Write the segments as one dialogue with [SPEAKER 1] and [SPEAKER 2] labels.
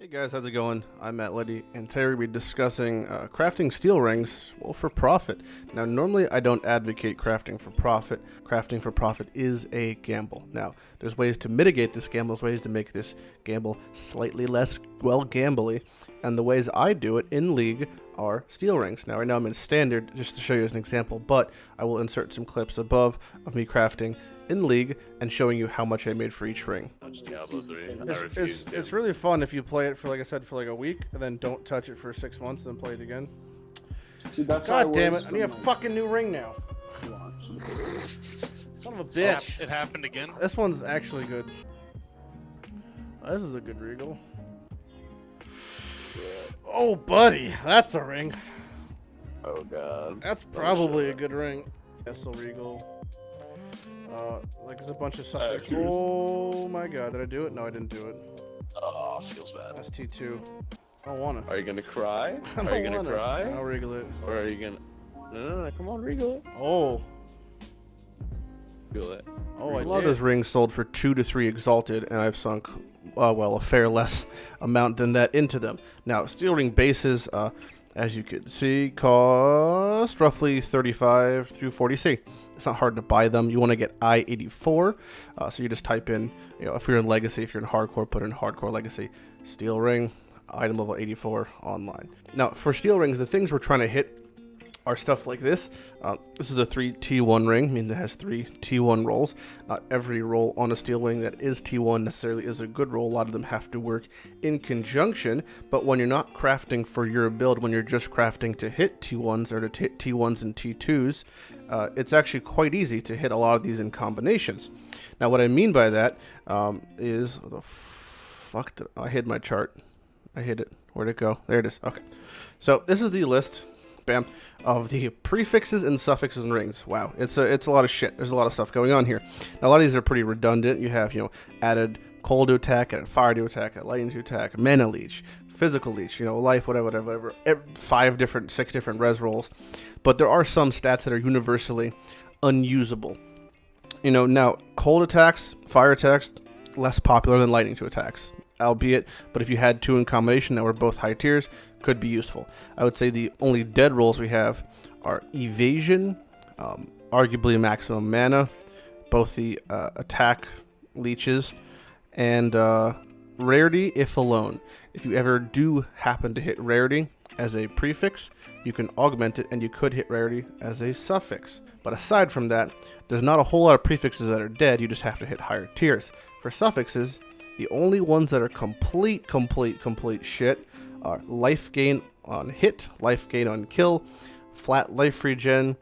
[SPEAKER 1] Hey guys, how's it going? I'm Lighty, and today we'll be discussing crafting steel rings, well, for profit. Now, normally I don't advocate crafting for profit. Crafting for profit is a gamble. Now, there's ways to mitigate this gamble, there's ways to make this gamble slightly less, well, gambly, and the ways I do it in League are steel rings. Now, right now I'm in Standard, just to show you as an example, but I will insert some clips above of me crafting in League and showing you how much I made for each ring.
[SPEAKER 2] Diablo 3.
[SPEAKER 1] It's really fun if you play it for, like I said, for like a week and then don't touch it for 6 months, then play it again.
[SPEAKER 3] See, that's
[SPEAKER 1] God damn it! I need a fucking new ring now. Son of a bitch!
[SPEAKER 2] It happened again.
[SPEAKER 1] This one's actually good. This is a good regal. Oh, buddy, that's a ring.
[SPEAKER 3] Oh god.
[SPEAKER 1] That's probably a good ring. Castle regal. Like there's a bunch of stuff. Oh my god, did I do it? No, I didn't do it.
[SPEAKER 3] Oh, feels bad.
[SPEAKER 1] That's T2. I don't want to.
[SPEAKER 3] Are you gonna cry?
[SPEAKER 1] I don't
[SPEAKER 3] Are you gonna
[SPEAKER 1] wanna.
[SPEAKER 3] cry?
[SPEAKER 1] I'll regal it.
[SPEAKER 3] Or are you gonna... No, come on, regal it.
[SPEAKER 1] Oh.
[SPEAKER 3] Regal it.
[SPEAKER 1] Oh, a lot of those rings sold for 2 to 3 exalted, and I've sunk, well, a fair less amount than that into them. Now, steel ring bases, as you can see, cost roughly 35 through 40C. It's not hard to buy them. You want to get I-84, so you just type in, if you're in Legacy, if you're in Hardcore, put in Hardcore Legacy, steel ring, item level 84 online. Now, for steel rings, the things we're trying to hit are stuff like this. This is a 3 T1 ring, meaning it has 3 T1 rolls. Not every roll on a steel ring that is T1 necessarily is a good roll. A lot of them have to work in conjunction, but when you're not crafting for your build, when you're just crafting to hit T1s or to hit T1s and T2s, it's actually quite easy to hit a lot of these in combinations. Now, what I mean by that is, what the fuck did I hid my chart? I hid it. Where'd it go? There it is. Okay. So this is the list, bam, of the prefixes and suffixes in rings. Wow, it's a lot of shit. There's a lot of stuff going on here. Now, a lot of these are pretty redundant. You have, added cold to attack, added fire to attack, added lightning to attack, mana leech, physical leech, life, whatever. 6 different res rolls. But there are some stats that are universally unusable. Now, cold attacks, fire attacks, less popular than lightning to attacks, albeit, but if you had 2 in combination that were both high tiers, could be useful. I would say the only dead rolls we have are evasion, arguably maximum mana, both the attack leeches, and rarity if alone. If you ever do happen to hit rarity as a prefix, you can augment it and you could hit rarity as a suffix. But aside from that, there's not a whole lot of prefixes that are dead. You just have to hit higher tiers. For suffixes, the only ones that are complete shit are life gain on hit, life gain on kill, flat life regen,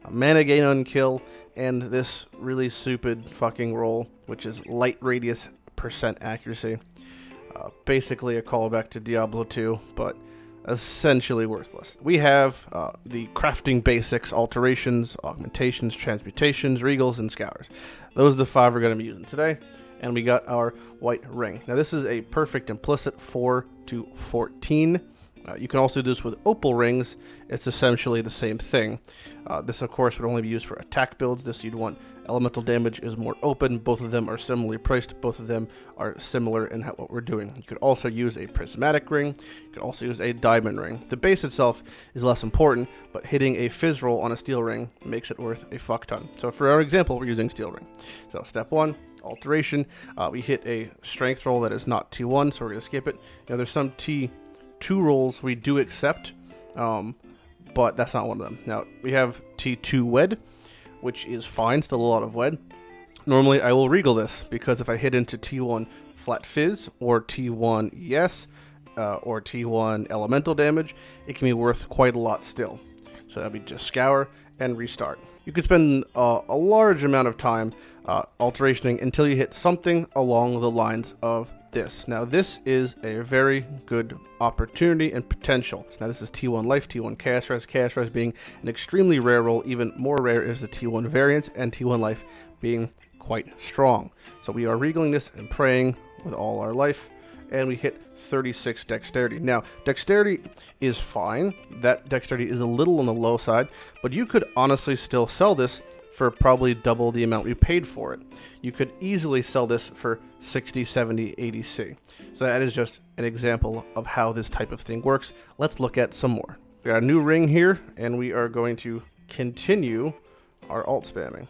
[SPEAKER 1] mana gain on kill, and this really stupid fucking roll, which is light radius % accuracy. Basically a callback to Diablo 2, but essentially worthless. We have the crafting basics, alterations, augmentations, transmutations, regals, and scours. Those are the 5 we're going to be using today. And we got our white ring. Now, this is a perfect implicit 4 to 14. You can also do this with opal rings. It's essentially the same thing. This, of course, would only be used for attack builds. This you'd want elemental damage is more open. Both of them are similarly priced. Both of them are similar in what we're doing. You could also use a prismatic ring. You could also use a diamond ring. The base itself is less important, but hitting a fizz roll on a steel ring makes it worth a fuck ton. So for our example, we're using steel ring. So step 1. Alteration, we hit a strength roll that is not T1, so we're going to skip it. There's some T2 rolls we do accept, but that's not one of them. Now, we have T2 wed, which is fine, still a lot of wed. Normally, I will regal this, because if I hit into T1 flat fizz, or T1 yes, or T1 elemental damage, it can be worth quite a lot still. So that'd be just scour and restart. You could spend a large amount of time alterationing until you hit something along the lines of this. Now, this is a very good opportunity and potential. Now, this is T1 life, T1 chaos res being an extremely rare roll. Even more rare is the T1 variant, and T1 life being quite strong. So we are regaling this and praying with all our life, and we hit 36 dexterity. Now, dexterity is fine. That dexterity is a little on the low side, but you could honestly still sell this for probably double the amount we paid for it. You could easily sell this for 60, 70, 80C. So that is just an example of how this type of thing works. Let's look at some more. We got a new ring here, and we are going to continue our alt spamming.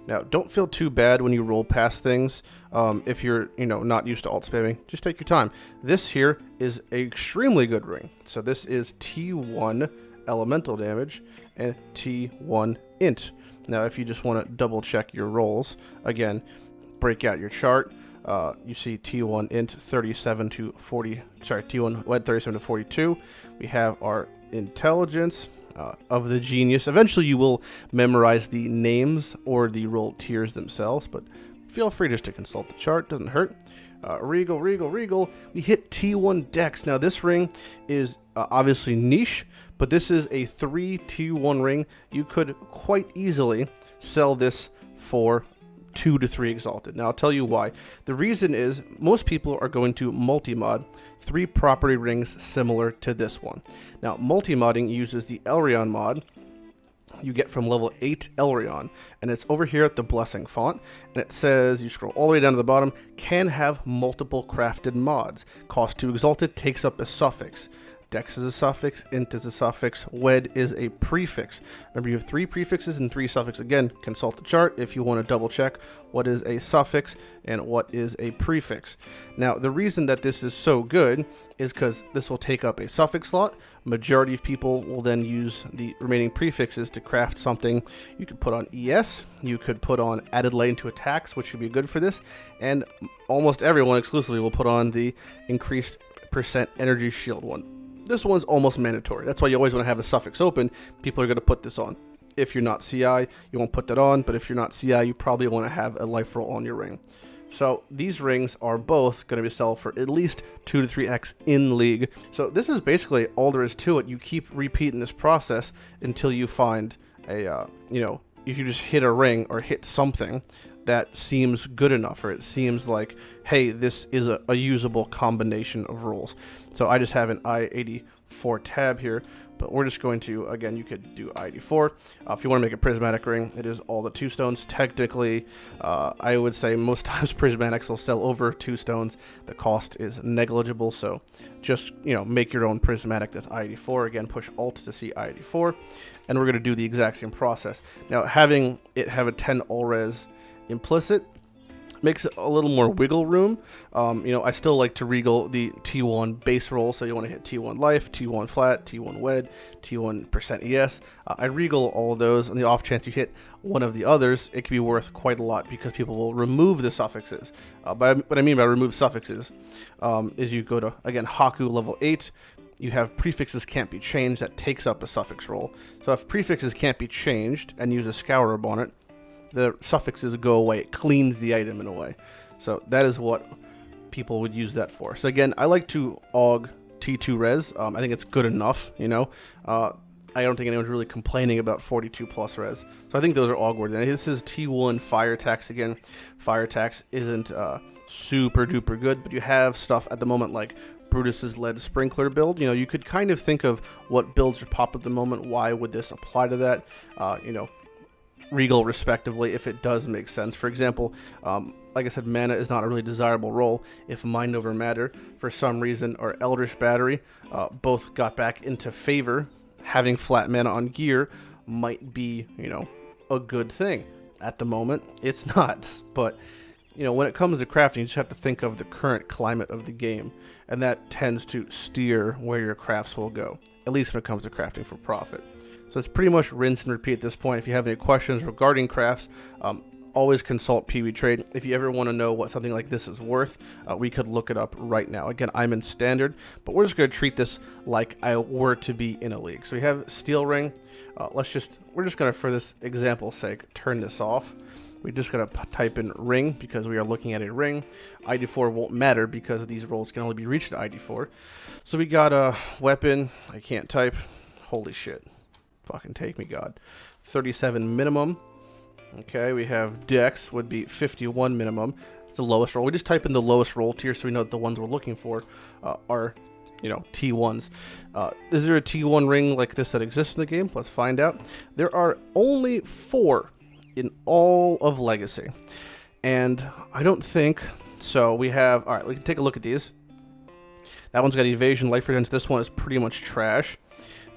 [SPEAKER 1] Now, don't feel too bad when you roll past things. If you're, not used to alt spamming, just take your time. This here is an extremely good ring. So this is T1 elemental damage and T1 int. Now, if you just want to double check your rolls, again, break out your chart. You see T1 int 37 to 40. Sorry, T1 wed 37 to 42. We have our intelligence. Of the genius. Eventually you will memorize the names or the roll tiers themselves, but feel free just to consult the chart, doesn't hurt. Regal. We hit T1 Dex. Now this ring is obviously niche, but this is a 3 T1 ring. You could quite easily sell this for 2 to 3 exalted. Now I'll tell you why. The reason is most people are going to multi-mod 3 property rings similar to this one. Now multi-modding uses the Elryon mod you get from level 8 Elryon, and it's over here at the blessing font, and it says, you scroll all the way down to the bottom, can have multiple crafted mods. Cost 2 exalted, takes up a suffix. Dex is a suffix, int is a suffix, wed is a prefix. Remember, you have 3 prefixes and 3 suffixes. Again, consult the chart if you want to double check what is a suffix and what is a prefix. Now, the reason that this is so good is because this will take up a suffix slot. Majority of people will then use the remaining prefixes to craft something. You could put on ES, you could put on added lane to attacks, which should be good for this, and almost everyone exclusively will put on the increased percent energy shield one. This one's almost mandatory. That's why you always want to have a suffix open. People are going to put this on. If you're not CI, you won't put that on. But if you're not CI, you probably want to have a life roll on your ring. So these rings are both going to be sold for at least 2 to 3x in league. So this is basically all there is to it. You keep repeating this process until you find a, if you just hit a ring or hit something that seems good enough, or it seems like, hey, this is a usable combination of rolls. So I just have an I-84 tab here, but we're just going to, again, you could do I-84. If you want to make a prismatic ring, it is all the 2 stones. Technically, I would say most times prismatics will sell over 2 stones. The cost is negligible, so just, make your own prismatic that's I-84. Again, push Alt to see I-84, and we're going to do the exact same process. Now, having it have a 10 all-res implicit makes it a little more wiggle room. I still like to regal the T1 base roll, so you want to hit T1 life, T1 flat, T1 wed, T1% ES. I regal all of those. On the off chance you hit one of the others, it can be worth quite a lot because people will remove the suffixes. But what I mean by remove suffixes is you go to, again, Haku level 8. You have prefixes can't be changed. That takes up a suffix roll. So if prefixes can't be changed and use a scour rub on it, the suffixes go away. It cleans the item in a way. So that is what people would use that for. So again, I like to aug T2 res. I think it's good enough, I don't think anyone's really complaining about 42 plus res. So I think those are augworthy. And this is T1 fire tax again. Fire tax isn't super duper good, but you have stuff at the moment like Brutus's lead sprinkler build. You could kind of think of what builds are pop at the moment. Why would this apply to that? Regal respectively, if it does make sense. For example, like I said, mana is not a really desirable role. If Mind Over Matter, for some reason, or Eldritch Battery both got back into favor, having flat mana on gear might be, a good thing. At the moment, it's not. But, when it comes to crafting, you just have to think of the current climate of the game, and that tends to steer where your crafts will go, at least when it comes to crafting for profit. So it's pretty much rinse and repeat at this point. If you have any questions regarding crafts, always consult PB Trade. If you ever want to know what something like this is worth, we could look it up right now. Again, I'm in standard, but we're just going to treat this like I were to be in a league. So we have steel ring. We're just going to, for this example's sake, turn this off. We're just going to type in ring because we are looking at a ring. ID4 won't matter because these rolls can only be reached at ID4. So we got a weapon. I can't type. Holy shit. Fucking take me, God. 37 minimum. Okay, we have Dex would be 51 minimum. It's the lowest roll. We just type in the lowest roll tier so we know that the ones we're looking for are T1s. Is there a T1 ring like this that exists in the game? Let's find out. There are only 4 in all of Legacy. And I don't think, so we have, all right, we can take a look at these. That one's got evasion, life returns. This one is pretty much trash.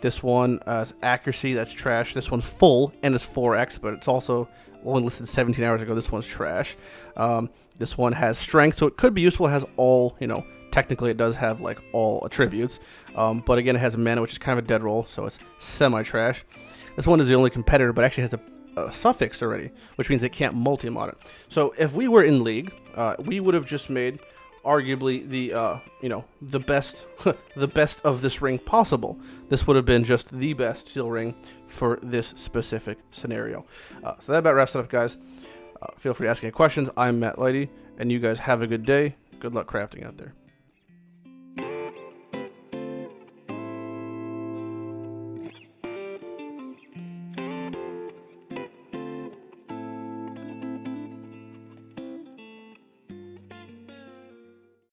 [SPEAKER 1] This one has accuracy, that's trash. This one's full and is 4x, but it's also only listed 17 hours ago. This one's trash. This one has strength, so it could be useful. It has all, technically it does have like all attributes. But again, it has mana, which is kind of a dead roll, so it's semi-trash. This one is the only competitor, but actually has a suffix already, which means it can't multi-mod it. So if we were in League, we would have just made arguably the best the best of this ring possible. This would have been just the best steel ring for this specific scenario. So that about wraps it up, guys. Feel free to ask any questions. I'm Matt Lighty, and you guys have a good day. Good luck crafting out there.